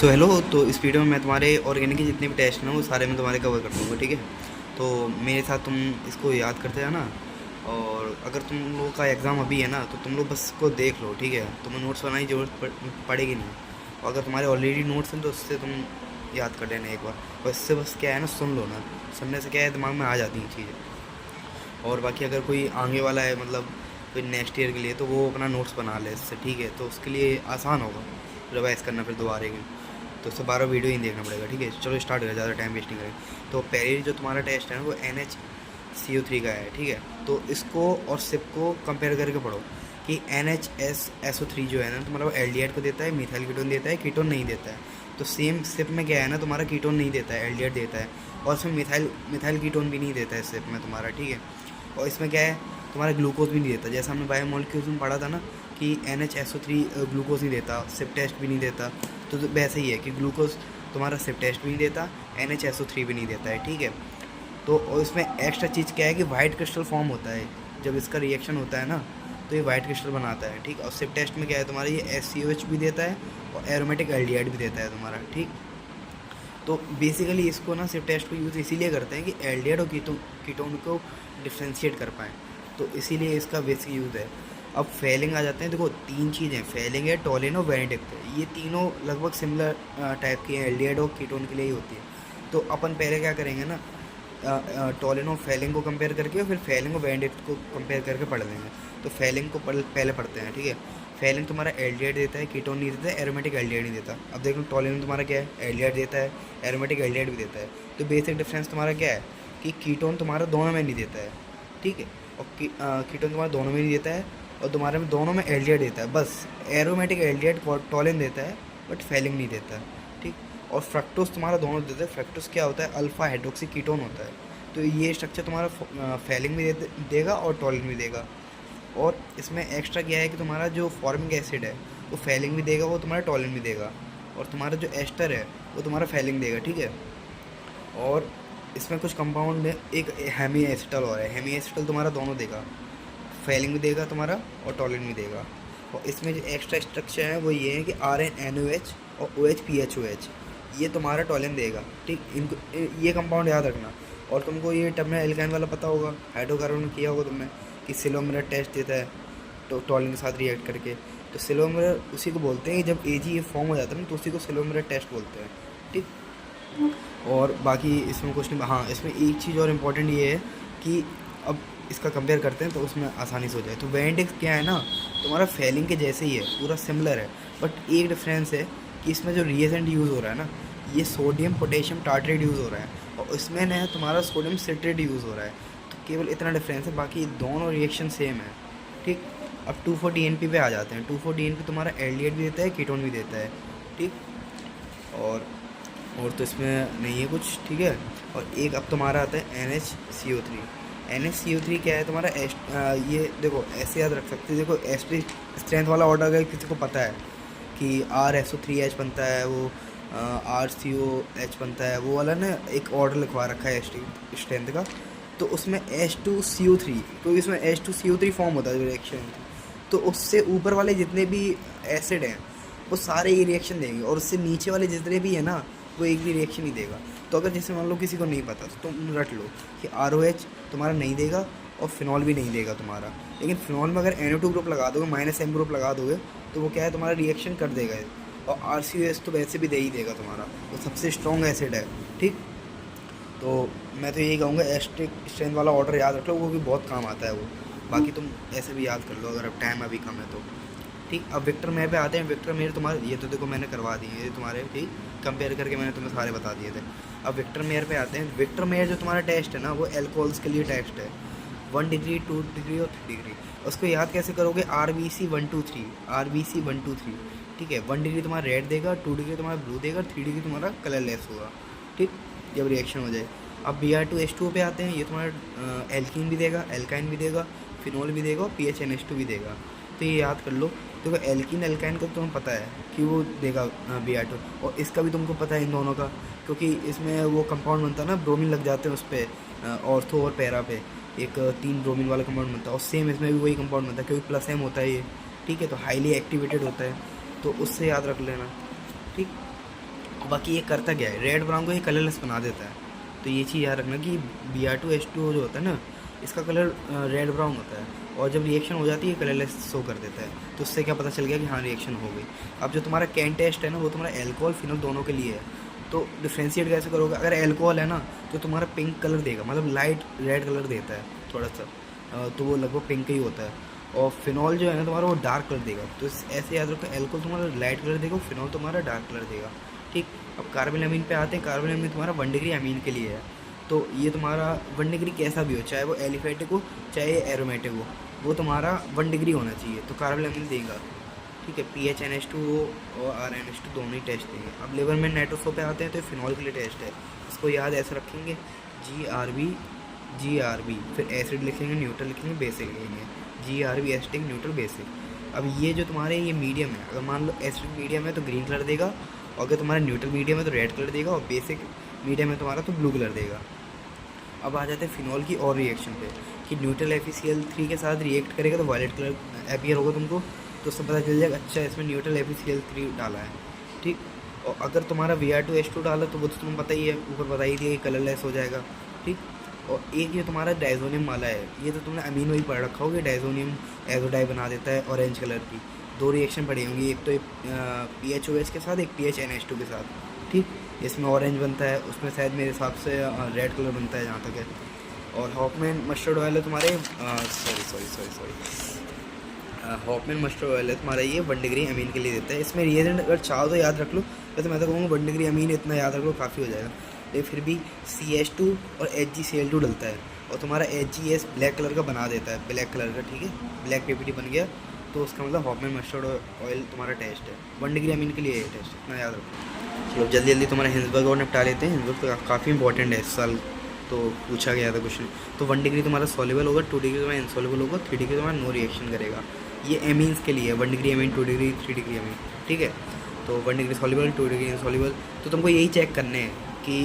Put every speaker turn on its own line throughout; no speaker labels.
So hello. तो इस video में मैं तुम्हारे ऑर्गेनिक के जितने भी टेस्ट हैं ना वो सारे मैं तुम्हारे कवर कर दूँगा, ठीक है। तो मेरे साथ तुम इसको याद करते जाना, और अगर तुम लोगों का एग्ज़ाम अभी है ना तो तुम लोग बस इसको देख लो, ठीक है। तुम्हें नोट्स बनाने की ज़रूरत पड़ेगी नहीं, और अगर तुम्हारे ऑलरेडी नोट्स हैं तो उससे तुम याद कर लेना एक बार। और इससे बस क्या है ना, सुन लो ना, सुनने से क्या है दिमाग में आ जाती हैं चीज़ें। और बाकी अगर कोई आगे वाला है, मतलब कोई नेक्स्ट ईयर के लिए, तो वो अपना नोट्स बना ले इससे, ठीक है। तो उसके लिए आसान होगा रिवाइज़ करना फिर दोबारा के। तो उससे 12 वीडियो ही देखना पड़ेगा, ठीक है। चलो स्टार्ट करें, ज़्यादा टाइम वेस्ट नहीं करें। तो पहले जो तुम्हारा टेस्ट है ना वो NHCO3 का है, ठीक है। तो इसको और सिप को कंपेयर करके पढ़ो कि NHSSO3 जो है ना तुम्हारा एल्डिहाइड को देता है, मिथाइल कीटोन देता है, कीटोन नहीं देता है। तो सेम सिप में क्या है ना, तुम्हारा कीटोन नहीं देता है, एल्डिहाइड देता है, और इसमें मिथाइल कीटोन भी नहीं देता है सिप में तुम्हारा, ठीक है। और इसमें क्या है, तुम्हारा ग्लूकोज भी नहीं देता, जैसा हमने बायोमोलिक्यूल्स में पढ़ा था ना कि NHSO3 ग्लूकोज नहीं देता, सिप टेस्ट भी नहीं देता। तो वैसे ही है कि ग्लूकोज तुम्हारा सिप टेस्ट भी नहीं देता, NHSO3 भी नहीं देता है, ठीक है। तो और इसमें एक्स्ट्रा चीज़ क्या है कि वाइट क्रिस्टल फॉर्म होता है जब इसका रिएक्शन होता है ना, तो ये वाइट क्रिस्टल बनाता है, ठीक। और सिप टेस्ट में क्या है तुम्हारा, ये SCOH भी देता है और एरोमेटिक एल्डिहाइड भी देता है तुम्हारा, ठीक। तो बेसिकली इसको ना सिर्फ टेस्ट को यूज़ इसीलिए करते हैं कि एल्डिहाइड और कीटोन को डिफ्रेंशिएट कर पाएँ, तो इसीलिए इसका बेसिक यूज़ है। अब फेलिंग आ जाते हैं। देखो तीन चीज़ें, फेलिंग है, टॉलिन और वेनेडिक्ट है। ये तीनों लगभग सिमिलर टाइप की हैं, एल्डिहाइड और कीटोन के लिए ही होती है। तो अपन पहले क्या करेंगे ना, टॉलिन और फेलिंग को कंपेयर करके, और फिर फेलिंग और वेनेडिक्ट को कंपेयर करके पढ़ लेंगे। तो फेलिंग को पहले पढ़ते हैं, ठीक है। फेलिंग तुम्हारा एल्डिहाइड देता है, कीटोन नहीं देता है, एरोमेटिक एल्डिहाइड नहीं देता। अब देखो टॉलिन तुम्हारा क्या है, एल्डिहाइड देता है, एरोमेटिक एल्डिहाइड भी देता है। तो बेसिक डिफरेंस तुम्हारा क्या है कि कीटोन तुम्हारा दोनों में नहीं देता है, ठीक है। और कीटोन तुम्हारा दोनों में नहीं देता है, और तुम्हारे में दोनों में एल्डिहाइड देता है। बस एरोमेटिक एल्डिहाइड टॉलिन देता है, बट फेलिंग नहीं देता है, ठीक। और फ्रक्टोज तुम्हारा दोनों देता है। फ्रक्टोज क्या होता है, अल्फा हाइड्रोक्सी कीटोन होता है। तो ये स्ट्रक्चर तुम्हारा फेलिंग भी देगा और टॉलिन भी देगा। और इसमें एक्स्ट्रा क्या है कि तुम्हारा जो फॉर्मिक एसिड है वो फेलिंग भी देगा, वो तुम्हारा टॉलिन भी देगा। और तुम्हारा जो एस्टर है वो तुम्हारा फेलिंग देगा, ठीक है। और इसमें कुछ कंपाउंड में एक हेमी एसिटल और है, हेमी एसिटल तुम्हारा दोनों देगा, फेलिंग भी देगा तुम्हारा और टॉलिन भी देगा। और इसमें जो एक्स्ट्रा स्ट्रक्चर है वो ये है कि RNNOH और OHPHOH, ये तुम्हारा टॉलिन देगा, ठीक। इनको ये कंपाउंड याद रखना। और तुमको ये टर्मिनल एल्काइन वाला पता होगा, हाइड्रोकार्बन में किया होगा तुमने कि सिलोमिरर टेस्ट देता है तो टॉलिन के साथ रिएक्ट करके। तो सिलोमिरर उसी को बोलते हैं, जब AgA फॉर्म हो जाता है ना तो उसी को सिलोमिरर टेस्ट बोलते हैं, ठीक। और बाकी इसमें कुछ नहीं। हाँ, इसमें एक चीज़ और इम्पोर्टेंट ये है कि अब इसका कंपेयर करते हैं तो उसमें आसानी से हो जाए। तो वेनेडिक्ट क्या है ना, तुम्हारा फेलिंग के जैसे ही है, पूरा सिमिलर है, बट एक डिफरेंस है कि इसमें जो रिएजेंट यूज़ हो रहा है ना, ये सोडियम पोटेशियम टार्ट्रेट यूज़ हो रहा है, और इसमें ना तुम्हारा सोडियम सिट्रेट यूज़ हो रहा है। तो केवल इतना डिफरेंस है, बाकी दोनों रिएक्शन सेम है, ठीक। अब 2,4-DNP पे आ जाते हैं। 2,4-DNP तुम्हारा एल्डिहाइड भी देता है, कीटोन भी देता है, ठीक। और तो इसमें नहीं है कुछ, ठीक है। और एक अब तुम्हारा आता है NHCO3। NHCO3 क्या है तुम्हारा ये देखो ऐसे याद रख सकते हो। देखो एसपी स्ट्रेंथ वाला ऑर्डर अगर किसी को पता है कि RSO3H बनता है, वो RCOH बनता है, वो वाला ना एक ऑर्डर लिखवा रखा है स्ट्रेंथ का। तो उसमें H2CO3, क्योंकि इसमें H2CO3 फॉर्म होता है रिएक्शन, तो उससे ऊपर वाले जितने भी एसिड हैं वो सारे ये रिएक्शन देंगे, और उससे नीचे वाले जितने भी है ना वो एक भी रिएक्शन नहीं देगा। तो अगर जैसे मान लो किसी को नहीं पता तो तुम रट लो कि ROH तुम्हारा नहीं देगा और फिनॉल भी नहीं देगा तुम्हारा। लेकिन फिनॉल में अगर NO2 ग्रुप लगा दोगे, -M ग्रुप लगा दोगे, तो वो क्या है तुम्हारा रिएक्शन कर देगा। और RCOS तो वैसे भी दे ही देगा तुम्हारा, वो सबसे स्ट्रॉन्ग एसिड है, ठीक। तो मैं तो यही कहूँगा एस्ट्रिक स्ट्रेंथ वाला ऑर्डर याद रख लो, वो भी बहुत काम आता है वो। बाकी तुम ऐसे भी याद कर लो अगर अब टाइम अभी कम है तो, ठीक। अब विक्टर मेयर पे आते हैं। विक्टर मेयर तुम्हारे ये तो देखो मैंने करवा दिए ये तुम्हारे, ठीक, कंपेयर करके मैंने तुम्हें सारे बता दिए थे। अब विक्टर मेयर पे आते हैं। विक्टर मेयर जो तुम्हारा टेस्ट है ना वो एल्कोहल्स के लिए टेस्ट है, 1 डिग्री, 2 डिग्री और 3 डिग्री। उसको याद कैसे करोगे, RBC 1 2 3, RBC 1 2 3, ठीक है। 1 डिग्री तुम्हारा रेड देगा, 2 डिग्री तुम्हारा ब्लू देगा, 3 डिग्री तुम्हारा कलरलेस होगा, ठीक, जब रिएक्शन हो जाए। अब Br2H2O पे आते हैं। ये तुम्हारा एल्कीन भी देगा, एल्काइन भी देगा, फिनोल भी देगा और PHNH2 भी देगा। तो ये याद कर लो। देखो एल्कीन एल्काइन का तुम्हें पता है कि वो देगा Br2, और इसका भी तुमको पता है इन दोनों का, क्योंकि इसमें वो कंपाउंड बनता है ना, ब्रोमीन लग जाते हैं उस पर, ऑर्थो और पैरा पे एक 3 ब्रोमीन वाला कंपाउंड बनता है, और सेम इसमें भी वही कंपाउंड बनता है क्योंकि +M होता है ये, ठीक है। तो हाईली एक्टिवेटेड होता है, तो उससे याद रख लेना, ठीक। बाकी ये करता क्या है, रेड ब्राउन को ये कलरलेस बना देता है। तो ये चीज़ याद रखना कि Br2H2O जो होता है ना, इसका कलर रेड ब्राउन होता है, और जब रिएक्शन हो जाती है कलरलेस शो कर देता है। तो उससे क्या पता चल गया कि हाँ रिएक्शन हो गई। अब जो तुम्हारा कैन टेस्ट है ना, वो तुम्हारा एल्कोहल फिनॉल दोनों के लिए है। तो डिफ्रेंशिएट कैसे करोगे, अगर एल्कोहल है ना तो तुम्हारा पिंक कलर देगा, मतलब लाइट रेड कलर देता है थोड़ा सा, तो वो लगभग पिंक ही होता है। और फिनॉल जो है ना तुम्हारा, वो डार्क कलर देगा। तो ऐसे याद रखो, एल्कोहल तुम्हारा लाइट कलर देगा, फिनॉल तुम्हारा डार्क कलर देगा, ठीक। अब कार्बन अमीन पे आते हैं। कार्बन अमीन तुम्हारा 1 डिग्री अमीन के लिए है। तो ये तुम्हारा 1 डिग्री कैसा भी हो, चाहे वो एलिफेटिक हो चाहे एरोमेटिक हो, वो तुम्हारा 1 डिग्री होना चाहिए, तो कार्बन अमीन देगा, ठीक है। PHNH2O और RNH2 दोनों ही टेस्ट देंगे। अब लेवल में नाइट्रोसो पे आते हैं, तो फिनॉल के लिए टेस्ट है। इसको याद ऐसे रखेंगे, GRB, फिर एसिड लिखेंगे, न्यूट्रल लिखेंगे, बेसिक लिखेंगे, GRB एसिडिक, न्यूट्रल, बेसिक। अब ये जो तुम्हारे ये मीडियम है, अगर मान लो एसिडिक मीडियम है तो ग्रीन कलर देगा, और अगर तुम्हारा न्यूट्रल मीडियम है तो रेड कलर देगा, और बेसिक मीडियम है तुम्हारा तो ब्लू कलर देगा। अब आ जाते हैं फिनॉल की और रिएक्शन पे, कि न्यूट्रल FeCl3 के साथ रिएक्ट करेगा तो वायलेट कलर अपीयर होगा तुमको, तो उससे पता चल जाएगा अच्छा इसमें न्यूट्रल FeCl3 डाला है, ठीक। और अगर तुम्हारा Br2H2 डाला तो वो तो तुम्हें पता ही है, ऊपर बता ही दिया कि कलरलेस हो जाएगा, ठीक। और एक ये तुम्हारा डाइजोनियम वाला है, ये तो तुमने अमीन में ही पढ़ रखा होगा, डाइजोनियम एजोडाई बना देता है ऑरेंज कलर की। 2 रिएक्शन पड़ी होंगी, एक तो PHOH के साथ, एक PHNH2 के साथ, ठीक। इसमें ऑरेंज बनता है, उसमें शायद मेरे हिसाब से रेड कलर बनता है जहाँ तक है। और हॉफमैन मस्टर्ड ऑयल है तुम्हारे, सॉरी हॉफमैन मस्टर्ड ऑयल है तुम्हारा, ये 1 डिग्री अमीन के लिए देता है। इसमें रिएजेंट अगर चाहो तो याद रख लो, वैसे मैं तो कहूँगा 1 डिग्री अमीन इतना याद रख लो काफ़ी हो जाएगा, लेकिन फिर भी CH2 और HgCl2 डलता है, और तुम्हारा HgS ब्लैक कलर का बना देता है, ब्लैक कलर का, ठीक है, ब्लैक PPT बन गया। तो उसका मतलब हॉफमैन मस्टर्ड ऑयल तुम्हारा टेस्ट है, 1 डिग्री अमीन के लिए ये टेस्ट, इतना याद रखो। चलो जल्दी जल्दी तुम्हारा हिंसबर्ग और निपटा लेते हैं। हिंसबर्ग तो काफ़ी इंपॉर्टेंट है इस साल, तो पूछा गया था क्वेश्चन। तो 1 डिग्री तुम्हारा सॉल्युबल होगा, 2 डिग्री तुम्हारा इनसॉल्युबल होगा, 3 डिग्री तुम्हारा नो रिएक्शन करेगा। ये एमीन्स के लिए 1 degree amine, 2 degree, 3 degree amine, ठीक है। तो 1 डिग्री सॉल्युबल, 2 डिग्री इनसॉल्युबल। तो तुमको यही चेक करने हैं कि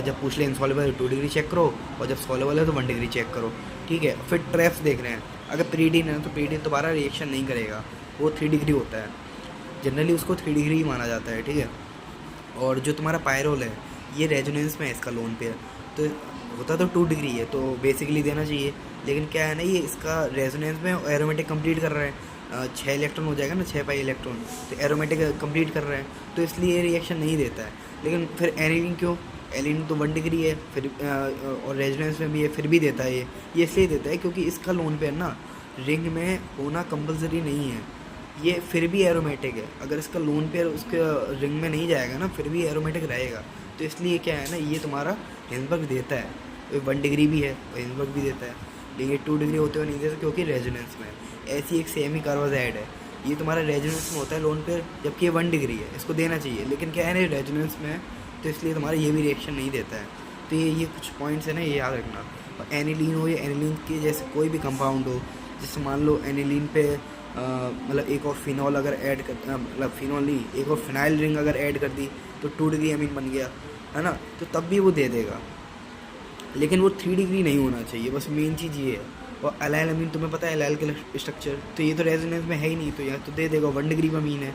जब पूछ ले इनसॉल्युबल है 2 डिग्री चेक करो, और जब सॉल्युबल है तो 1 डिग्री चेक करो, ठीक है। फिर ट्रैप्स देख रहे हैं, अगर प्रीडीन है तो प्रीडीन दोबारा रिएक्शन नहीं करेगा, वो 3 डिग्री होता है, जनरली उसको 3 डिग्री ही माना जाता है, ठीक है। और जो तुम्हारा पायरोल है, ये रेजोनेंस में है, इसका लोन पेयर तो होता तो 2 डिग्री है, तो बेसिकली देना चाहिए। लेकिन क्या है ना, ये इसका रेजोनेंस में एरोमेटिक कंप्लीट कर रहा है, 6 इलेक्ट्रॉन हो जाएगा ना, 6 पाई इलेक्ट्रॉन, तो एरोमेटिक कंप्लीट कर रहा है, तो इसलिए ये रिएक्शन नहीं देता है। लेकिन फिर एनिलीन क्यों, एलिन तो 1 डिग्री है, फिर और रेजोनेंस में भी है, फिर भी देता है। ये इसलिए देता है क्योंकि इसका लोन पेयर ना रिंग में होना कंपलसरी नहीं है, ये फिर भी एरोमेटिक है। अगर इसका लोन पेयर उसके रिंग में नहीं जाएगा ना, फिर भी एरोमेटिक रहेगा। तो इसलिए क्या है ना, ये तुम्हारा हिंसबर्ग देता है, 1 डिग्री भी है और हिंसबर्ग भी देता है, लेकिन 2 डिग्री होते हुए नहीं देता क्योंकि रेजोनेंस में है। ऐसी एक सेमी कार्बोहाइड है, ये तुम्हारा रेजोनेंस में होता है लोन पेयर, जबकि ये 1 डिग्री है, इसको देना चाहिए, लेकिन क्या है ना रेजोनेंस में है, तो इसलिए तुम्हारा ये भी रिएक्शन नहीं देता है। तो ये कुछ पॉइंट्स है ना, ये याद रखना। और एनिलीन हो या एनिलीन के जैसे कोई भी कंपाउंड हो, जैसे मान लो एनिलीन पे मतलब एक और फिनॉल अगर ऐड कर, मतलब फिनॉल नहीं, एक और फिनाइल रिंग अगर ऐड कर दी तो 2 डिग्री अमीन बन गया, है ना, तो तब भी वो दे देगा, लेकिन वो 3 डिग्री नहीं होना चाहिए, बस मेन चीज़ ये है। और अलाइल अमीन तुम्हें पता है अलाइल का स्ट्रक्चर, तो ये तो रेजोनेंस में है ही नहीं, तो यहाँ तो दे देगा 1 डिग्री में अमीन है।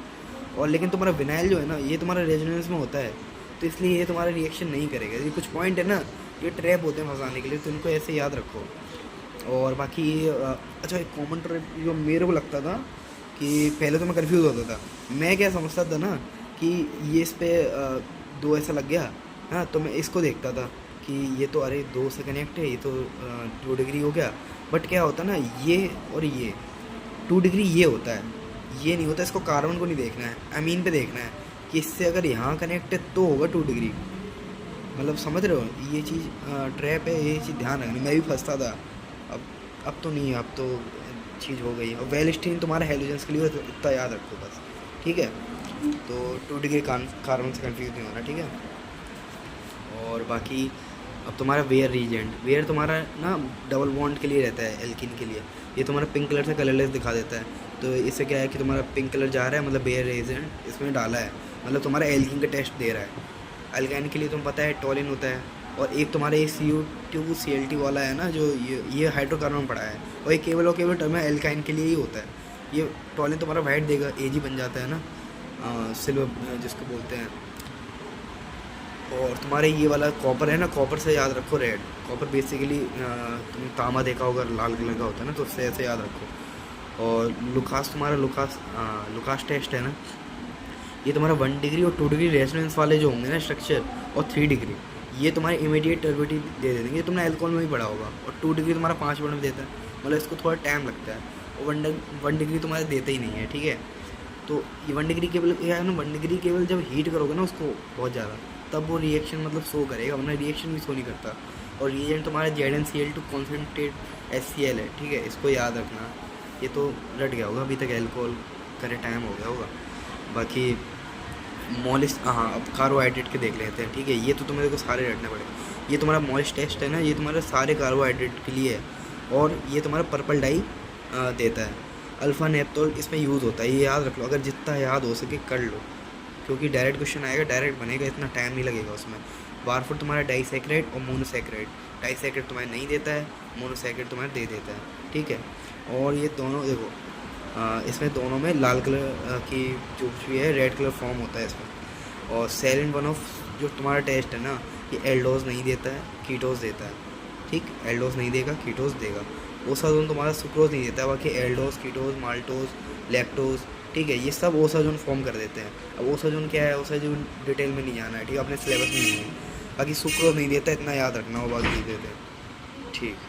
और लेकिन तुम्हारा विनाइल जो है ना, ये तुम्हारा रेजोनेंस में होता है, तो इसलिए ये तुम्हारा रिएक्शन नहीं करेगा। ये कुछ पॉइंट है ना, ये ट्रैप होते हैं फंसाने के लिए, तो इनको ऐसे याद रखो। और बाकी अच्छा, एक कॉमन ट्रैप जो मेरे को लगता था कि पहले तो मैं कन्फ्यूज़ होता था, मैं क्या समझता था ना कि ये इस पर 2 ऐसा लग गया, हाँ, तो मैं इसको देखता था कि ये तो अरे 2 से कनेक्ट है, ये तो 2 डिग्री हो गया। बट क्या होता है ना, ये और ये 2 डिग्री ये होता है, ये नहीं होता। इसको कार्बन को नहीं देखना है, अमीन पे देखना है कि इससे अगर यहाँ कनेक्ट है तो होगा 2 डिग्री। मतलब समझ रहे हो, ये चीज़ ट्रैप है, ये चीज़ ध्यान रखना। मैं भी फंसता था, अब तो नहीं, अब तो चीज़ हो गई। और वेलस्टीन तुम्हारा हेलोजेंस के लिए, तो इतना याद रखो बस, ठीक है। तो 2 डिग्री कार्बन से कन्फ्यूज नहीं होना, ठीक है। और बाकी अब तुम्हारा वेयर रीजेंट, वेयर तुम्हारा ना डबल बॉन्ड के लिए रहता है, एल्किन के लिए। ये तुम्हारा पिंक कलर से कलरलेस दिखा देता है, तो इससे क्या है कि तुम्हारा पिंक कलर जा रहा है, मतलब वेयर रीजेंट इसमें डाला है, मतलब तुम्हारा एल्किन का टेस्ट दे रहा है। अल्काइन के लिए तुम्हें पता है टॉलिन होता है, और एक तुम्हारे CU2Cl2 वाला है ना, जो ये हाइड्रोकार्बन पड़ा है, और ये केवल और केवल टर्म है एल्काइन के लिए ही होता है। ये टॉलिन तुम्हारा वाइट देगा, Ag बन जाता है ना, सिल्वर जिसको बोलते हैं, और तुम्हारे ये वाला कॉपर है ना, कॉपर से याद रखो रेड। कॉपर बेसिकली तुमने तांबा देखा होगा, लाल कलर का होता है ना, तो उससे ऐसे याद रखो। और लुकास, तुम्हारा लुकास टेस्ट है ना, ये तुम्हारा 1 डिग्री और 2 डिग्री रेजोनेंस वाले जो होंगे ना स्ट्रक्चर, और 3 डिग्री ये तुम्हारे इमीडिएट टर्बिडिटी दे देंगे। ये तुमने एल्कोहल में भी पढ़ा होगा। और 2 डिग्री तुम्हारा 5 मिनट में देता है, मतलब इसको थोड़ा टाइम लगता है। और 1 डिग्री तुम्हारा देता ही नहीं है, ठीक है। तो ये 1 डिग्री केवल क्या है ना, 1 डिग्री केवल जब हीट करोगे ना उसको बहुत ज़्यादा, तब वो रिएक्शन मतलब शो करेगा, वरना रिएक्शन भी शो नहीं करता। और रिएजेंट तुम्हारा ZnCl2 कॉन्सेंट्रेट HCl है, ठीक है, इसको याद रखना। ये तो रट गया होगा अभी तक, एल्कोहल करे टाइम हो गया होगा। बाकी मॉलिस्ट, हाँ अब कार्बोहाइड्रेट के देख लेते हैं, ठीक है। ये तो तुम्हें को सारे रटने पड़ेंगे। ये तुम्हारा मॉलिस्ट टेस्ट है ना, ये तुम्हारे सारे कार्बोहाइड्रेट के लिए है। और ये तुम्हारा पर्पल डाई देता है। अल्फ़ा नेप्टोल इसमें यूज़ होता है, ये याद रख लो। अगर जितना याद हो सके कर लो, क्योंकि डायरेक्ट क्वेश्चन आएगा, डायरेक्ट बनेगा, इतना टाइम नहीं लगेगा उसमें। बारफुट तुम्हारा डाइसैकेराइड और मोनोसैकेराइड। डाइसैकेराइड तुम्हारा नहीं देता है, मोनोसैकेराइड तुम्हारा दे देता है, ठीक है। और ये दोनों देखो, इसमें दोनों में लाल कलर की जो भी है रेड कलर फॉर्म होता है इसमें। और सेलेंट 1 ऑफ जो तुम्हारा टेस्ट है ना, ये एल्डोज नहीं देता है, कीटोज देता है, ठीक। एल्डोज नहीं देगा, कीटोज देगा। ओसाजोन तुम्हारा सुक्रोज नहीं देता है, बाकी एल्डोज, कीटोज, माल्टोज, लैक्टोज, ठीक है, ये सब ओसाजोन फॉर्म कर देते हैं। अब ओसाजोन क्या है, ओसाजोन डिटेल में नहीं जाना है, ठीक है, अपने सिलेबस में नहीं है। बाकी सुक्रोज नहीं देता, इतना याद रखना हो, बाकी दे देते हैं, ठीक।